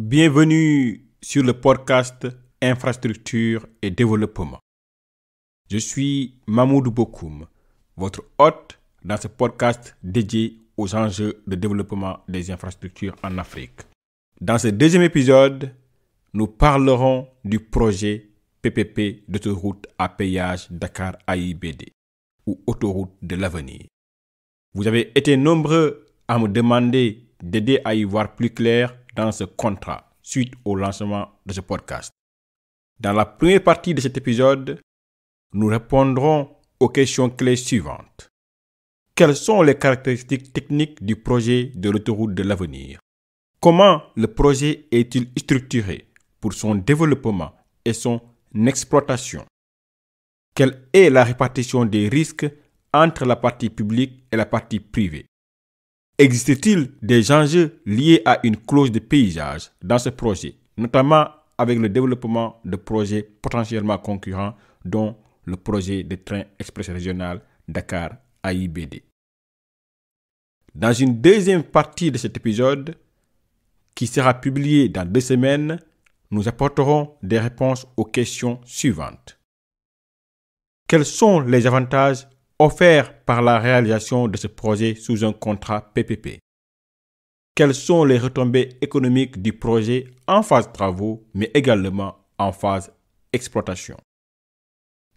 Bienvenue sur le podcast Infrastructure et Développement. Je suis Mamoudou Bokoum, votre hôte dans ce podcast dédié aux enjeux de développement des infrastructures en Afrique. Dans ce deuxième épisode, nous parlerons du projet PPP d'autoroute à péage Dakar-AIBD ou autoroute de l'avenir. Vous avez été nombreux à me demander d'aider à y voir plus clair dans ce contrat suite au lancement de ce podcast. Dans la première partie de cet épisode, nous répondrons aux questions clés suivantes. Quelles sont les caractéristiques techniques du projet de l'autoroute de l'avenir? Comment le projet est-il structuré pour son développement et son exploitation? Quelle est la répartition des risques entre la partie publique et la partie privée? Existe-t-il des enjeux liés à une clause de paysage dans ce projet, notamment avec le développement de projets potentiellement concurrents, dont le projet de train express régional Dakar-AIBD? Dans une deuxième partie de cet épisode, qui sera publiée dans 2 semaines, nous apporterons des réponses aux questions suivantes. Quels sont les avantages offerts par la réalisation de ce projet sous un contrat PPP? Quelles sont les retombées économiques du projet en phase travaux, mais également en phase exploitation?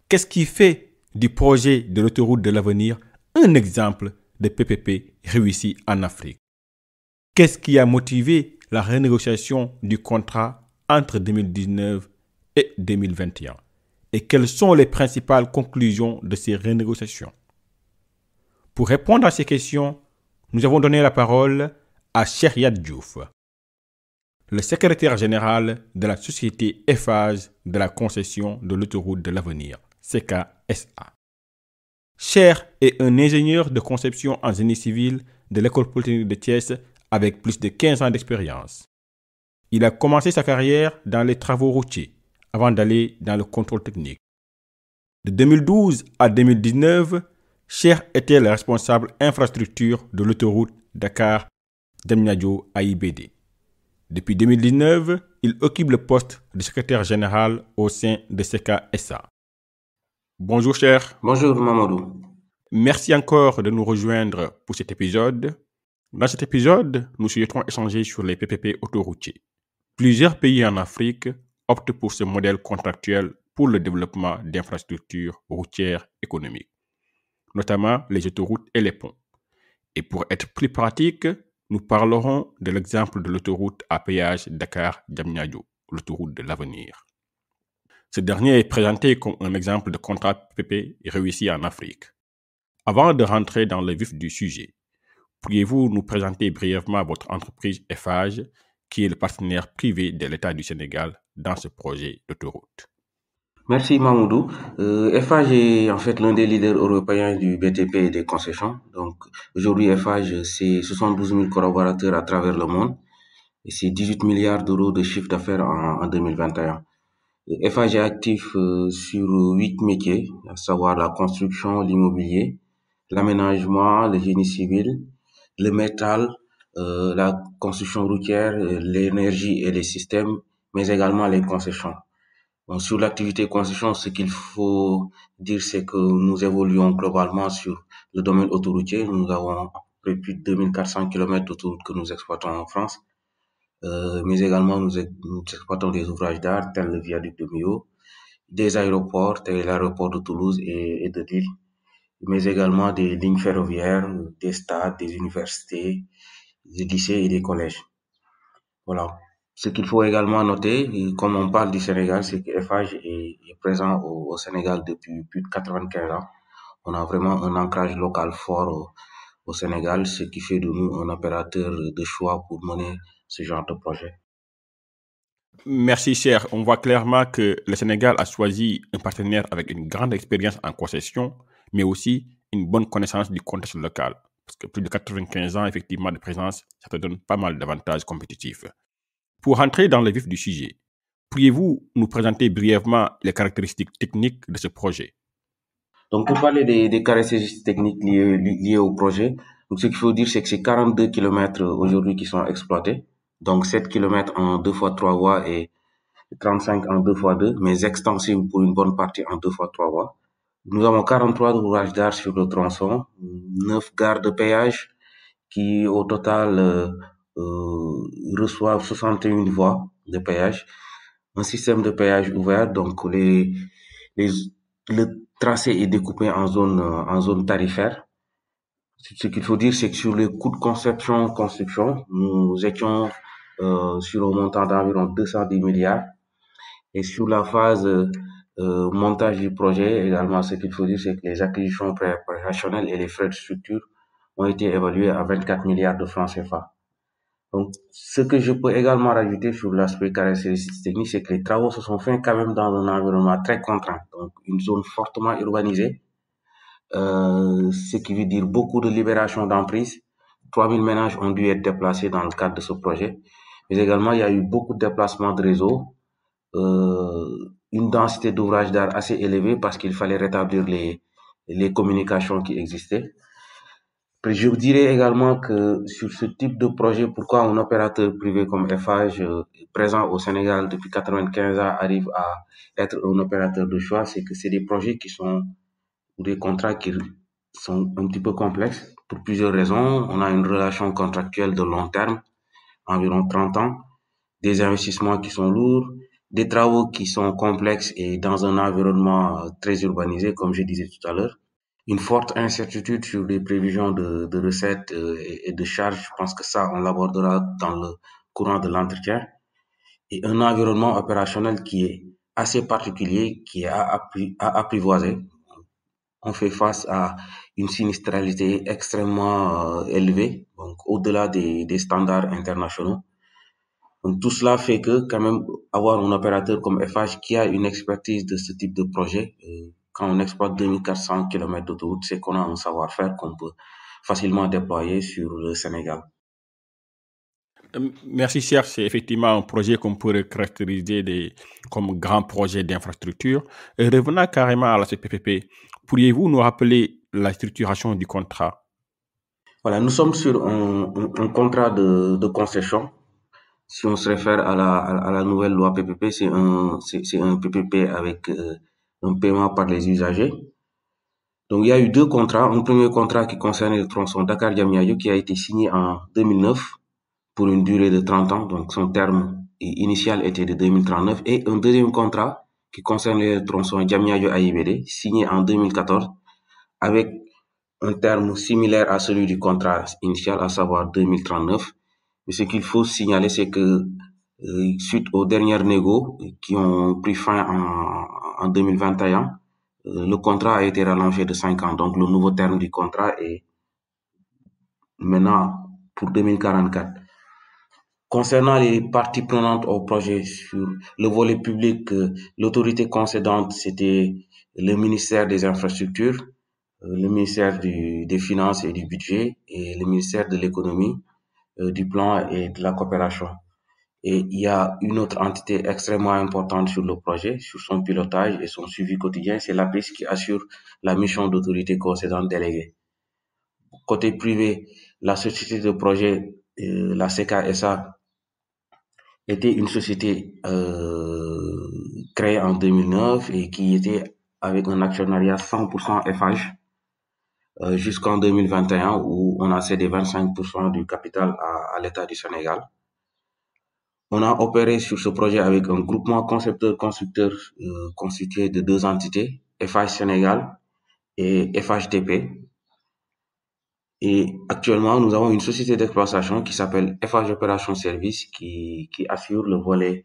Qu'est-ce qui fait du projet de l'autoroute de l'avenir un exemple de PPP réussi en Afrique? Qu'est-ce qui a motivé la renégociation du contrat entre 2019 et 2021? Et quelles sont les principales conclusions de ces renégociations? Pour répondre à ces questions, nous avons donné la parole à Cheikh Yad Diouf, le secrétaire général de la société Eiffage de la concession de l'autoroute de l'avenir, CKSA. Cheikh est un ingénieur de conception en génie civil de l'École polytechnique de Thiès avec plus de 15 ans d'expérience. Il a commencé sa carrière dans les travaux routiers avant d'aller dans le contrôle technique. De 2012 à 2019, Cheikh était le responsable infrastructure de l'autoroute Dakar-Diamniadio-AIBD. Depuis 2019, il occupe le poste de secrétaire général au sein de CKSA. Bonjour Cheikh. Bonjour Mamadou. Merci encore de nous rejoindre pour cet épisode. Dans cet épisode, nous souhaiterons échanger sur les PPP autoroutiers. Plusieurs pays en Afrique optent pour ce modèle contractuel pour le développement d'infrastructures routières économiques, notamment les autoroutes et les ponts. Et pour être plus pratique, nous parlerons de l'exemple de l'autoroute à péage Dakar-Diamniadio, l'autoroute de l'avenir. Ce dernier est présenté comme un exemple de contrat PPP réussi en Afrique. Avant de rentrer dans le vif du sujet, pourriez-vous nous présenter brièvement votre entreprise Eiffage, qui est le partenaire privé de l'État du Sénégal dans ce projet d'autoroute? Merci Mamadou. Eiffage est en fait l'un des leaders européens du BTP et des concessions. Donc aujourd'hui Eiffage, c'est 72 000 collaborateurs à travers le monde et c'est 18 milliards d'euros de chiffre d'affaires en 2021. Eiffage est actif sur 8 métiers, à savoir la construction, l'immobilier, l'aménagement, le génie civil, le métal, la construction routière, l'énergie et les systèmes, mais également les concessions. Bon, sur l'activité concession, ce qu'il faut dire, c'est que nous évoluons globalement sur le domaine autoroutier. Nous avons à peu près plus de 2400 km d'autoroutes que nous exploitons en France. Mais également, nous exploitons des ouvrages d'art tels le viaduc de Millau, des aéroports tels l'aéroport de Toulouse et de Lille, mais également des lignes ferroviaires, des stades, des universités, des lycées et des collèges. Voilà. Ce qu'il faut également noter, comme on parle du Sénégal, c'est que Eiffage est présent au Sénégal depuis plus de 95 ans. On a vraiment un ancrage local fort au Sénégal, ce qui fait de nous un opérateur de choix pour mener ce genre de projet. Merci Cheikh. On voit clairement que le Sénégal a choisi un partenaire avec une grande expérience en concession, mais aussi une bonne connaissance du contexte local. Parce que plus de 95 ans effectivement de présence, ça te donne pas mal d'avantages compétitifs. Pour entrer dans le vif du sujet, pourriez-vous nous présenter brièvement les caractéristiques techniques de ce projet? Donc, pour parler des caractéristiques techniques liées au projet, donc ce qu'il faut dire, c'est que c'est 42 kilomètres aujourd'hui qui sont exploités. donc 7 km en 2 fois 3 voies et 35 en 2 fois 2, mais extensible pour une bonne partie en 2 fois 3 voies. Nous avons 43 ouvrages d'art sur le tronçon, 9 gares de péage qui au total reçoivent 61 voies de péage, un système de péage ouvert, donc les, le tracé est découpé en zone tarifaire. Ce qu'il faut dire, c'est que sur les coûts de conception-construction, nous étions sur un montant d'environ 210 milliards. Et sur la phase montage du projet, également, ce qu'il faut dire, c'est que les acquisitions opérationnelles et les frais de structure ont été évalués à 24 milliards de francs CFA. Donc, ce que je peux également rajouter sur l'aspect caractéristique technique, c'est que les travaux se sont faits quand même dans un environnement très contraint, donc une zone fortement urbanisée, ce qui veut dire beaucoup de libération d'emprise. 3000 ménages ont dû être déplacés dans le cadre de ce projet. Mais également, il y a eu beaucoup de déplacements de réseau, une densité d'ouvrages d'art assez élevée parce qu'il fallait rétablir les communications qui existaient. Je dirais également que sur ce type de projet, pourquoi un opérateur privé comme Eiffage, présent au Sénégal depuis 95 ans, arrive à être un opérateur de choix, c'est que c'est des projets qui sont des contrats qui sont un petit peu complexes pour plusieurs raisons. On a une relation contractuelle de long terme, environ 30 ans, des investissements qui sont lourds, des travaux qui sont complexes et dans un environnement très urbanisé, comme je disais tout à l'heure. Une forte incertitude sur les prévisions de recettes et de charges. Je pense que ça, on l'abordera dans le courant de l'entretien. Et un environnement opérationnel qui est assez particulier, qui est à apprivoiser. On fait face à une sinistralité extrêmement élevée, donc au-delà des standards internationaux. Donc tout cela fait que quand même avoir un opérateur comme FH qui a une expertise de ce type de projet, quand on exploite 2400 km d'autoroute, c'est qu'on a un savoir-faire qu'on peut facilement déployer sur le Sénégal. Merci Serge, c'est effectivement un projet qu'on pourrait caractériser comme grand projet d'infrastructure. Et revenant carrément à la CPPP, pourriez-vous nous rappeler la structuration du contrat? Voilà, nous sommes sur un contrat de concession. Si on se réfère à la nouvelle loi PPP, c'est un PPP avec un paiement par les usagers. Donc, il y a eu deux contrats. Un premier contrat qui concernait le tronçon Dakar-Diamniadio qui a été signé en 2009 pour une durée de 30 ans. Donc, son terme initial était de 2039. Et un deuxième contrat qui concernait le tronçon Diamniadio-AIBD signé en 2014 avec un terme similaire à celui du contrat initial, à savoir 2039. Mais ce qu'il faut signaler, c'est que suite aux dernières négos qui ont pris fin en 2021, le contrat a été rallongé de 5 ans. Donc, le nouveau terme du contrat est maintenant pour 2044. Concernant les parties prenantes au projet, sur le volet public, l'autorité concédante, c'était le ministère des Infrastructures, le ministère des Finances et du Budget et le ministère de l'Économie, du Plan et de la Coopération. Et il y a une autre entité extrêmement importante sur le projet, sur son pilotage et son suivi quotidien, c'est l'APIS qui assure la mission d'autorité concédante déléguée. Côté privé, la société de projet, la CKSA, était une société créée en 2009 et qui était avec un actionnariat 100% FH jusqu'en 2021 où on a cédé 25% du capital à l'État du Sénégal. On a opéré sur ce projet avec un groupement concepteur-constructeur constitué de deux entités, FH Sénégal et FHTP. Et actuellement, nous avons une société d'exploitation qui s'appelle FH Opération Service qui assure le volet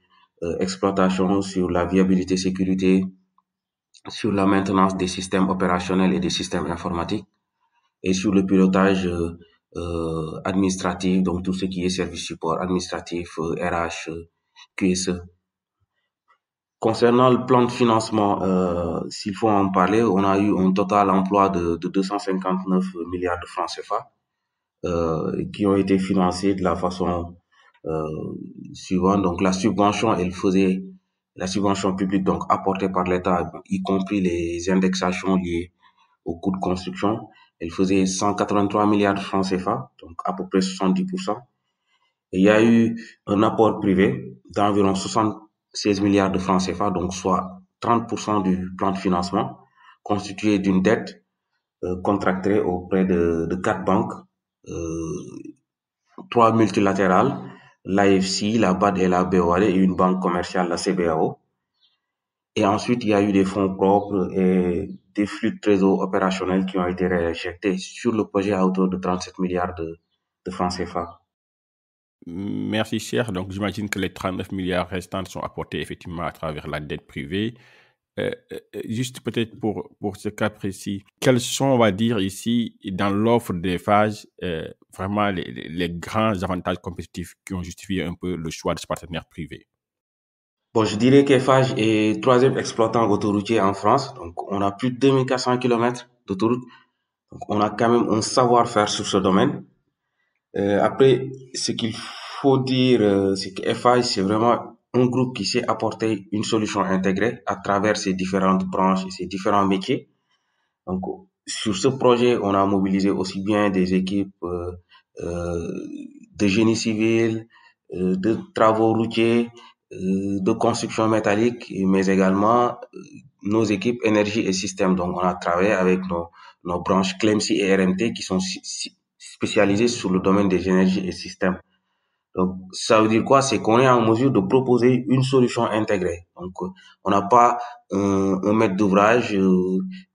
exploitation sur la viabilité sécurité, sur la maintenance des systèmes opérationnels et des systèmes informatiques et sur le pilotage administratif, donc tout ce qui est service support administratif, RH, QSE. Concernant le plan de financement, s'il faut en parler, on a eu un total emploi de 259 milliards de francs CFA qui ont été financés de la façon suivante. Donc la subvention, la subvention publique donc apportée par l'État, y compris les indexations liées au coût de construction, elle faisait 183 milliards de francs CFA, donc à peu près 70%. Et il y a eu un apport privé d'environ 76 milliards de francs CFA, donc soit 30% du plan de financement, constitué d'une dette contractée auprès de 4 banques, euh, 3 multilatérales, l'AFC, la BAD et la BOAD, et une banque commerciale, la CBAO. Et ensuite, il y a eu des fonds propres et des flux de trésor opérationnels qui ont été réinjectés sur le projet à hauteur de 37 milliards de francs CFA. Merci, cher. Donc, j'imagine que les 39 milliards restants sont apportés effectivement à travers la dette privée. Juste peut-être pour ce cas précis, quels sont, on va dire ici, dans l'offre des phases, vraiment les grands avantages compétitifs qui ont justifié un peu le choix de ce partenaire privé? Bon, je dirais qu'Eiffage est troisième exploitant autoroutier en France. Donc, on a plus de 2400 kilomètres d'autoroute. Donc, on a quand même un savoir-faire sur ce domaine. Après, ce qu'il faut dire, c'est que Eiffage, c'est vraiment un groupe qui sait apporter une solution intégrée à travers ses différentes branches et ses différents métiers. Donc, sur ce projet, on a mobilisé aussi bien des équipes euh, de génie civil, de travaux routiers, de construction métallique, mais également nos équipes énergie et système. Donc, on a travaillé avec nos branches CLEMSI et RMT qui sont spécialisées sur le domaine des énergies et systèmes. Donc, ça veut dire quoi? C'est qu'on est en mesure de proposer une solution intégrée. Donc, on n'a pas un maître d'ouvrage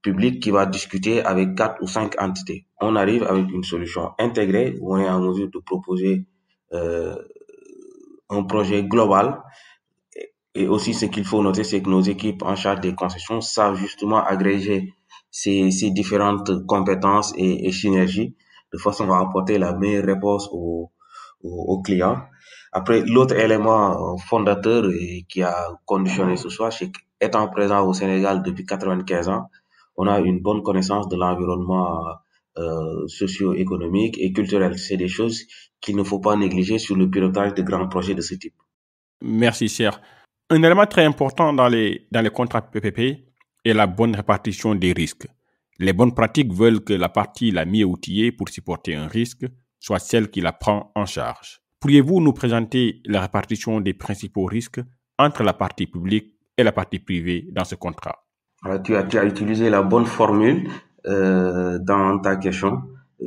public qui va discuter avec 4 ou 5 entités. On arrive avec une solution intégrée où on est en mesure de proposer euh, un projet global. Et aussi, ce qu'il faut noter, c'est que nos équipes en charge des concessions savent justement agréger ces différentes compétences et synergies de façon à apporter la meilleure réponse aux clients. Après, l'autre élément fondateur et qui a conditionné ce choix, c'est qu'étant présent au Sénégal depuis 95 ans, on a une bonne connaissance de l'environnement socio-économique et culturel. C'est des choses qu'il ne faut pas négliger sur le pilotage de grands projets de ce type. Merci, cher. Un élément très important dans les contrats PPP est la bonne répartition des risques. Les bonnes pratiques veulent que la partie la mieux outillée pour supporter un risque soit celle qui la prend en charge. Pourriez-vous nous présenter la répartition des principaux risques entre la partie publique et la partie privée dans ce contrat? Alors, tu as utilisé la bonne formule dans ta question.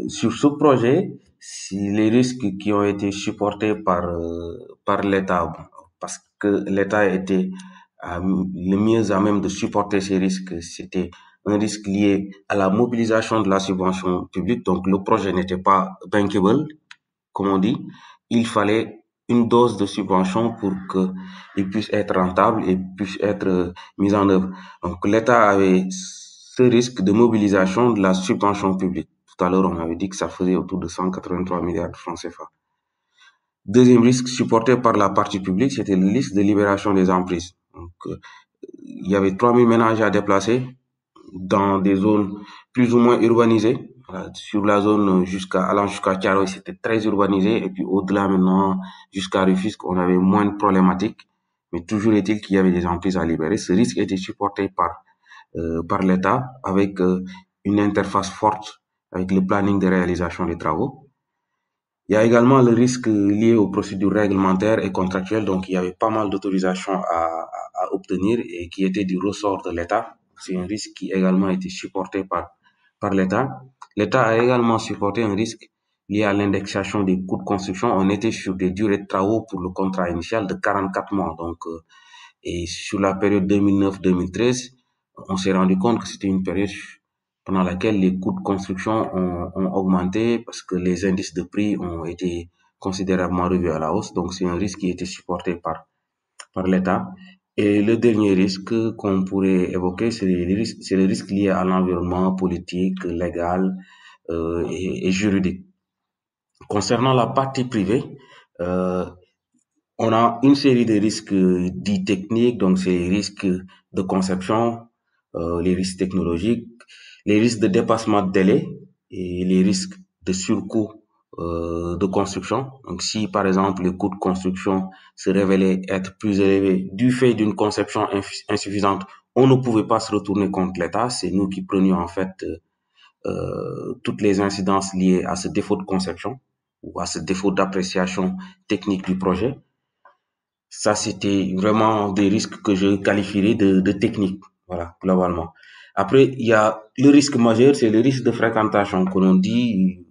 Sur ce projet, si les risques qui ont été supportés par l'État, parce que l'État était le mieux à même de supporter ces risques, c'était un risque lié à la mobilisation de la subvention publique. Donc, le projet n'était pas bankable, comme on dit. Il fallait une dose de subvention pour qu'il puisse être rentable et puisse être mis en œuvre. Donc, l'État avait ce risque de mobilisation de la subvention publique. Tout à l'heure, on avait dit que ça faisait autour de 183 milliards de francs CFA. Deuxième risque supporté par la partie publique, c'était le risque de libération des emprises. Donc, il y avait 3000 ménages à déplacer dans des zones plus ou moins urbanisées. Voilà, sur la zone allant jusqu'à Thiaroye, c'était très urbanisé. Et puis au-delà maintenant, jusqu'à Rufisque, on avait moins de problématiques. Mais toujours est-il qu'il y avait des emprises à libérer. Ce risque était supporté par l'État avec une interface forte avec le planning de réalisation des travaux. Il y a également le risque lié aux procédures réglementaires et contractuelles. Donc, il y avait pas mal d'autorisations à obtenir et qui étaient du ressort de l'État. C'est un risque qui également a été supporté par l'État. L'État a également supporté un risque lié à l'indexation des coûts de construction. On était sur des durées de travaux pour le contrat initial de 44 mois. Donc, et sur la période 2009-2013, on s'est rendu compte que c'était une période pendant laquelle les coûts de construction ont augmenté parce que les indices de prix ont été considérablement revus à la hausse. Donc, c'est un risque qui était supporté par l'État. Et le dernier risque qu'on pourrait évoquer, c'est le risque lié à l'environnement politique, légal et juridique. Concernant la partie privée, euh, on a une série de risques dits techniques, donc c'est les risques de conception, les risques technologiques, les risques de dépassement de délai et les risques de surcoût de construction. Donc si par exemple les coûts de construction se révélaient être plus élevés du fait d'une conception insuffisante, on ne pouvait pas se retourner contre l'État. C'est nous qui prenions en fait toutes les incidences liées à ce défaut de conception ou à ce défaut d'appréciation technique du projet. Ça, c'était vraiment des risques que je qualifierais de techniques, voilà, globalement. Après, il y a le risque majeur, c'est le risque de fréquentation, que l'on dit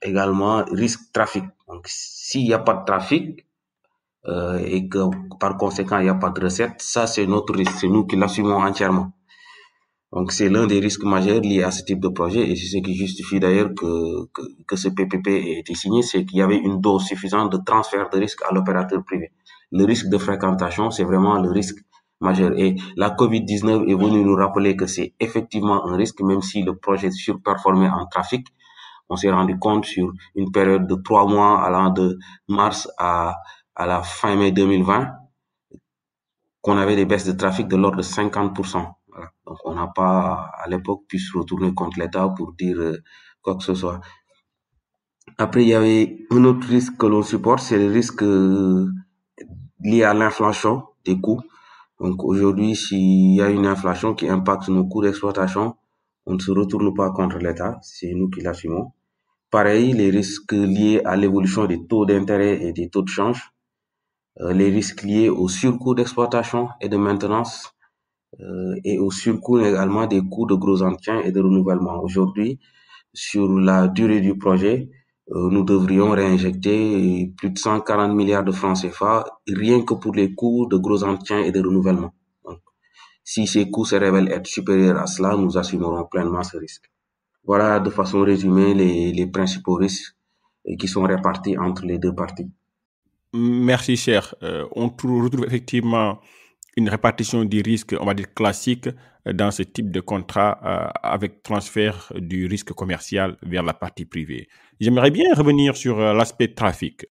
également risque trafic. Donc, s'il n'y a pas de trafic, et que par conséquent, il n'y a pas de recette, ça, c'est notre risque. C'est nous qui l'assumons entièrement. Donc, c'est l'un des risques majeurs liés à ce type de projet et c'est ce qui justifie d'ailleurs que ce PPP ait été signé, c'est qu'il y avait une dose suffisante de transfert de risque à l'opérateur privé. Le risque de fréquentation, c'est vraiment le risque majeur. Et la COVID-19 est venue nous rappeler que c'est effectivement un risque, même si le projet surperformait en trafic. On s'est rendu compte sur une période de 3 mois allant de mars à la fin mai 2020 qu'on avait des baisses de trafic de l'ordre de 50%. Voilà. Donc, on n'a pas, à l'époque, pu se retourner contre l'État pour dire quoi que ce soit. Après, il y avait un autre risque que l'on supporte, c'est le risque lié à l'inflation des coûts. Donc, aujourd'hui, s'il y a une inflation qui impacte nos coûts d'exploitation, on ne se retourne pas contre l'État, c'est nous qui l'assumons. Pareil, les risques liés à l'évolution des taux d'intérêt et des taux de change, les risques liés au surcoût d'exploitation et de maintenance, et au surcoût également des coûts de gros entretien et de renouvellement. Aujourd'hui, sur la durée du projet, nous devrions réinjecter plus de 140 milliards de francs CFA rien que pour les coûts de gros entretien et de renouvellement. Donc, si ces coûts se révèlent être supérieurs à cela, nous assumerons pleinement ce risque. Voilà de façon résumée les principaux risques qui sont répartis entre les deux parties. Merci, cher. On retrouve effectivement une répartition du risque, on va dire classique, dans ce type de contrat avec transfert du risque commercial vers la partie privée. J'aimerais bien revenir sur l'aspect trafic.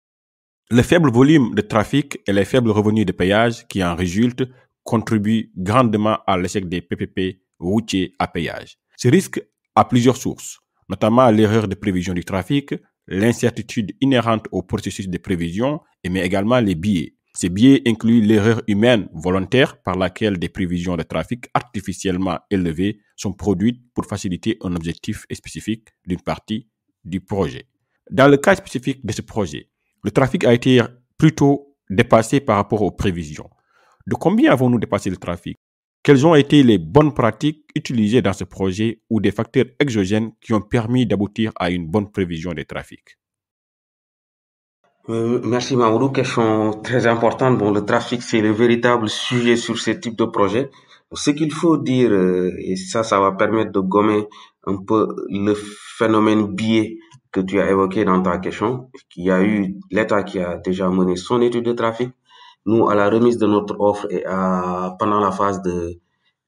Le faible volume de trafic et les faibles revenus de péage qui en résultent contribuent grandement à l'échec des PPP routiers à péage. Ce risque a plusieurs sources, notamment l'erreur de prévision du trafic, l'incertitude inhérente au processus de prévision, mais également les biais. Ces biais incluent l'erreur humaine volontaire par laquelle des prévisions de trafic artificiellement élevées sont produites pour faciliter un objectif spécifique d'une partie du projet. Dans le cas spécifique de ce projet, le trafic a été plutôt dépassé par rapport aux prévisions. De combien avons-nous dépassé le trafic? Quelles ont été les bonnes pratiques utilisées dans ce projet ou des facteurs exogènes qui ont permis d'aboutir à une bonne prévision des trafics? Merci Mamoudou, question très importante. Bon, le trafic, c'est le véritable sujet sur ce type de projet. Ce qu'il faut dire, et ça va permettre de gommer un peu le phénomène biais que tu as évoqué dans ta question, qu'il y a eu l'État qui a déjà mené son étude de trafic. Nous, à la remise de notre offre et pendant la phase de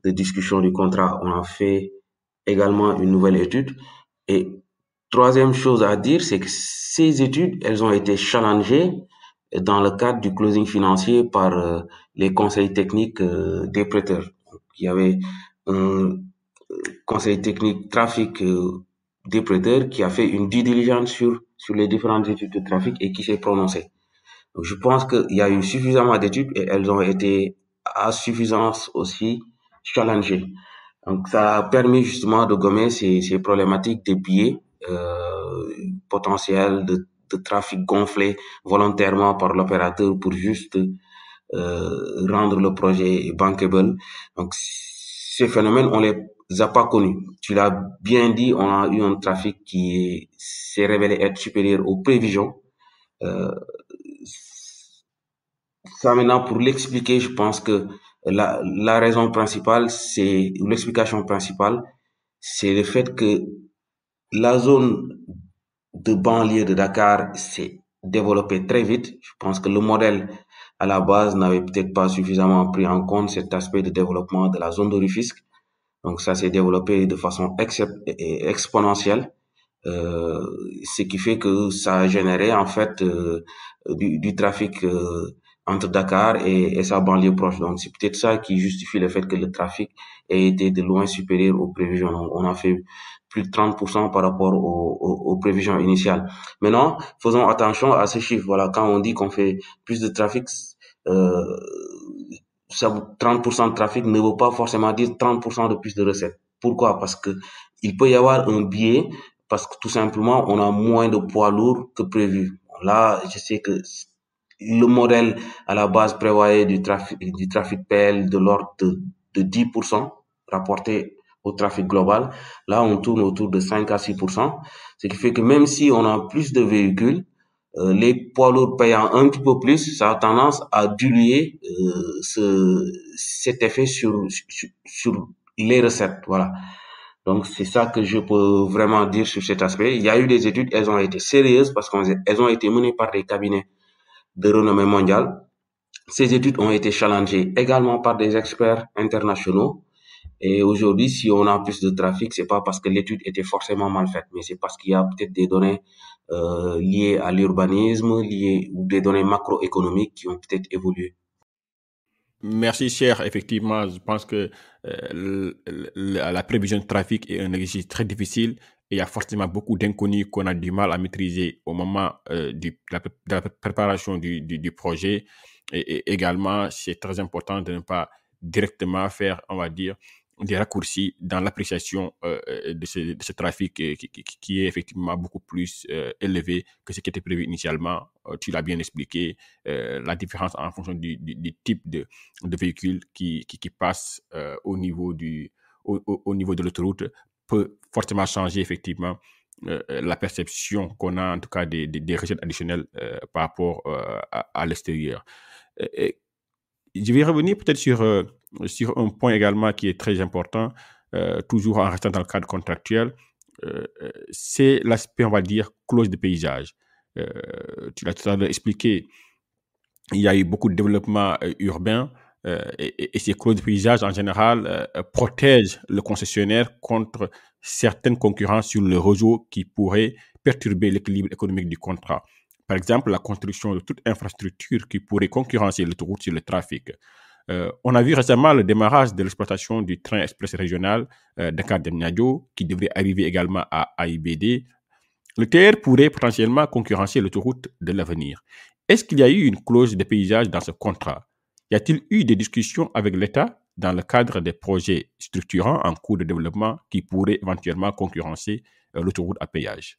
discussion du contrat, on a fait également une nouvelle étude. Et troisième chose à dire, c'est que ces études, elles ont été challengées dans le cadre du closing financier par les conseils techniques des prêteurs. Donc, il y avait un conseil technique trafic des prêteurs qui a fait une due diligence sur les différentes études de trafic et qui s'est prononcé. Donc, je pense qu'il y a eu suffisamment d'études et elles ont été à suffisance aussi challengées. Donc, ça a permis justement de gommer ces problématiques de biais potentiels de trafic gonflé volontairement par l'opérateur pour juste rendre le projet bankable. Donc, ces phénomènes, on les a pas connus. Tu l'as bien dit, on a eu un trafic qui s'est révélé être supérieur aux prévisions. Euh, Ça maintenant, pour l'expliquer, je pense que la raison principale, c'est, ou l'explication principale, c'est le fait que la zone de banlieue de Dakar s'est développée très vite. Je pense que le modèle à la base n'avait peut-être pas suffisamment pris en compte cet aspect de développement de la zone de Rufisque. Donc ça s'est développé de façon exponentielle, euh, ce qui fait que ça a généré en fait du trafic entre Dakar et sa banlieue proche. Donc c'est peut-être ça qui justifie le fait que le trafic ait été de loin supérieur aux prévisions. Donc, on a fait plus de 30% par rapport aux prévisions initiales. Maintenant, faisons attention à ce chiffre. Voilà, quand on dit qu'on fait plus de trafic, euh, 30% de trafic ne veut pas forcément dire 30% de plus de recettes. Pourquoi? Parce que il peut y avoir un biais parce que tout simplement, on a moins de poids lourds que prévu. Là, je sais que le modèle à la base prévoyait du trafic PL de l'ordre de 10% rapporté au trafic global. Là, on tourne autour de 5 à 6%, ce qui fait que même si on a plus de véhicules, les poids lourds payant un petit peu plus, ça a tendance à diluer cet effet sur les recettes. Voilà. Donc, c'est ça que je peux vraiment dire sur cet aspect. Il y a eu des études, elles ont été sérieuses parce qu'elles ont été menées par des cabinets de renommée mondiale. Ces études ont été challengées également par des experts internationaux. Et aujourd'hui, si on a plus de trafic, c'est pas parce que l'étude était forcément mal faite, mais c'est parce qu'il y a peut-être des données liées à l'urbanisme, liées ou des données macroéconomiques qui ont peut-être évolué. Merci, cher. Effectivement, je pense que la prévision de trafic est un exercice très difficile et il y a forcément beaucoup d'inconnus qu'on a du mal à maîtriser au moment de la préparation du projet. Et également, c'est très important de ne pas directement faire, on va dire, des raccourcis dans l'appréciation de ce trafic qui est effectivement beaucoup plus élevé que ce qui était prévu initialement. Tu l'as bien expliqué, la différence en fonction du type de véhicule qui passe au niveau de l'autoroute peut fortement changer effectivement la perception qu'on a en tout cas des recettes additionnelles par rapport à l'extérieur. Je vais revenir peut-être sur un point également qui est très important, toujours en restant dans le cadre contractuel, c'est l'aspect, on va dire, clause de paysage. Tu l'as tout à l'heure expliqué, il y a eu beaucoup de développement urbain et ces clauses de paysage, en général, protègent le concessionnaire contre certaines concurrences sur le réseau qui pourraient perturber l'équilibre économique du contrat. Par exemple, la construction de toute infrastructure qui pourrait concurrencer l'autoroute sur le trafic. On a vu récemment le démarrage de l'exploitation du train express régional Dakar-Diamniadio qui devrait arriver également à AIBD. Le TR pourrait potentiellement concurrencer l'autoroute de l'avenir. Est-ce qu'il y a eu une clause de paysage dans ce contrat? Y a-t-il eu des discussions avec l'État dans le cadre des projets structurants en cours de développement qui pourraient éventuellement concurrencer l'autoroute à péage?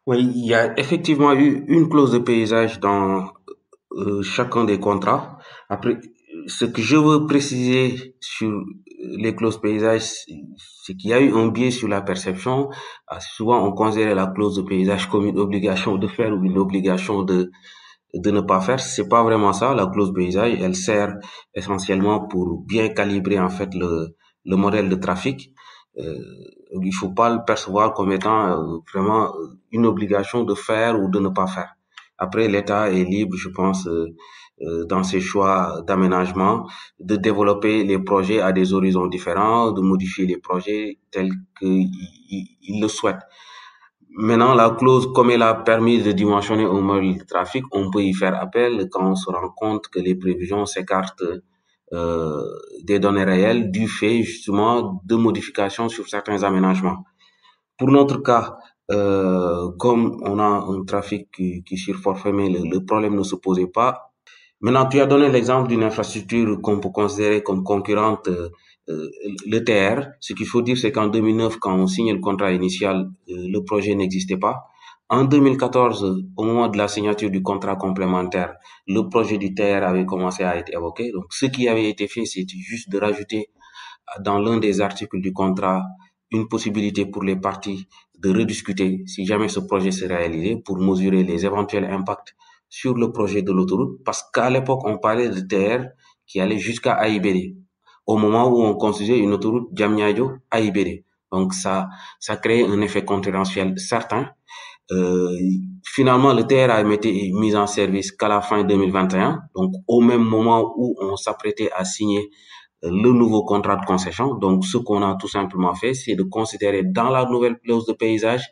Oui, il y a effectivement eu une clause de paysage dans chacun des contrats. Après, ce que je veux préciser sur les clauses paysage, c'est qu'il y a eu un biais sur la perception. Souvent, on considère la clause de paysage comme une obligation de faire ou une obligation de ne pas faire. C'est pas vraiment ça. La clause paysage, elle sert essentiellement pour bien calibrer en fait le modèle de trafic. Il faut pas le percevoir comme étant vraiment une obligation de faire ou de ne pas faire. Après, l'État est libre, je pense, dans ses choix d'aménagement, de développer les projets à des horizons différents, de modifier les projets tels qu'il le souhaite. Maintenant, la clause, comme elle a permis de dimensionner un modèle de trafic, on peut y faire appel quand on se rend compte que les prévisions s'écartent euh, des données réelles du fait justement de modifications sur certains aménagements. Pour notre cas, comme on a un trafic qui surforfait, mais le problème ne se posait pas. Maintenant, tu as donné l'exemple d'une infrastructure qu'on peut considérer comme concurrente, l'ETR. Ce qu'il faut dire, c'est qu'en 2009, quand on signe le contrat initial, le projet n'existait pas. En 2014, au moment de la signature du contrat complémentaire, le projet du TR avait commencé à être évoqué. Donc, ce qui avait été fait, c'était juste de rajouter dans l'un des articles du contrat une possibilité pour les parties de rediscuter si jamais ce projet se réalisait pour mesurer les éventuels impacts sur le projet de l'autoroute parce qu'à l'époque, on parlait de TR qui allait jusqu'à AIBD au moment où on construisait une autoroute Diamniadio-AIBD. Donc ça crée un effet concurrentiel certain. Finalement, le TR a été mis en service qu'à la fin 2021, donc au même moment où on s'apprêtait à signer le nouveau contrat de concession. Donc, ce qu'on a tout simplement fait, c'est de considérer dans la nouvelle clause de paysage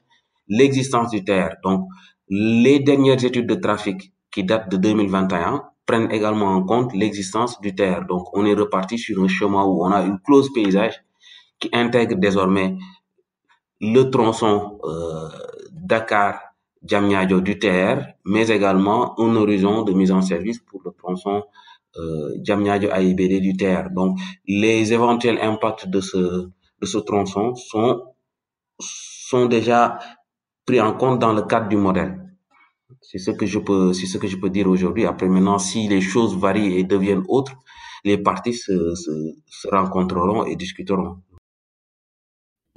l'existence du TR. Donc, les dernières études de trafic qui datent de 2021 prennent également en compte l'existence du TR. Donc, on est reparti sur un chemin où on a une clause paysage qui intègre désormais le tronçon Dakar-Diamniadio du TR, mais également un horizon de mise en service pour le tronçon Diamniadio AIBD du TR. Donc, les éventuels impacts de ce tronçon sont sont déjà pris en compte dans le cadre du modèle. C'est ce que je peux dire aujourd'hui. Après, maintenant, si les choses varient et deviennent autres, les parties se rencontreront et discuteront.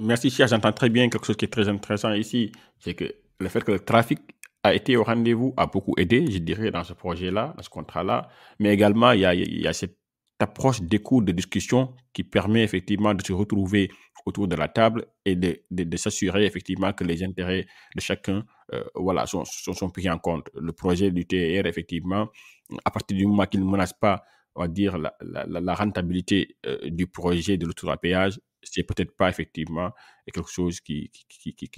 Merci, cher. J'entends très bien quelque chose qui est très intéressant ici. C'est que le fait que le trafic a été au rendez-vous a beaucoup aidé, je dirais, dans ce projet-là, dans ce contrat-là. Mais également, il y a cette approche d'écoute, de discussion qui permet effectivement de se retrouver autour de la table et de s'assurer effectivement que les intérêts de chacun voilà, sont pris en compte. Le projet du TER, effectivement, à partir du moment qu'il ne menace pas, on va dire, la rentabilité du projet de l'autoroute à péage, c'est peut-être pas effectivement quelque chose qui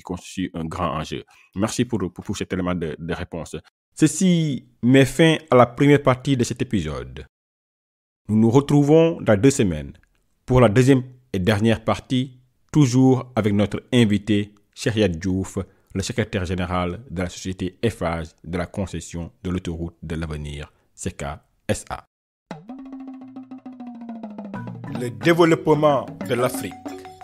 constitue un grand enjeu. Merci pour cet élément de réponse. Ceci met fin à la première partie de cet épisode. Nous nous retrouvons dans 2 semaines pour la deuxième et dernière partie, toujours avec notre invité, Cheikh Diouf, le secrétaire général de la société Eiffage de la concession de l'autoroute de l'avenir, CKSA. Le développement de l'Afrique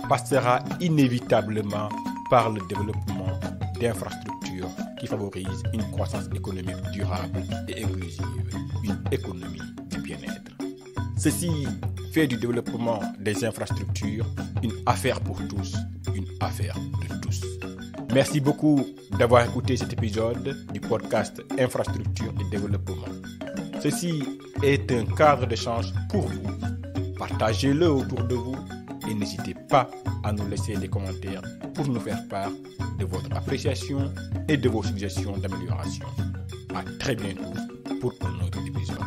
passera inévitablement par le développement d'infrastructures qui favorisent une croissance économique durable et inclusive, une économie du bien-être. Ceci fait du développement des infrastructures une affaire pour tous, une affaire de tous. Merci beaucoup d'avoir écouté cet épisode du podcast Infrastructure et Développement. Ceci est un cadre d'échange pour vous. Partagez-le autour de vous et n'hésitez pas à nous laisser des commentaires pour nous faire part de votre appréciation et de vos suggestions d'amélioration. À très bientôt pour un autre épisode.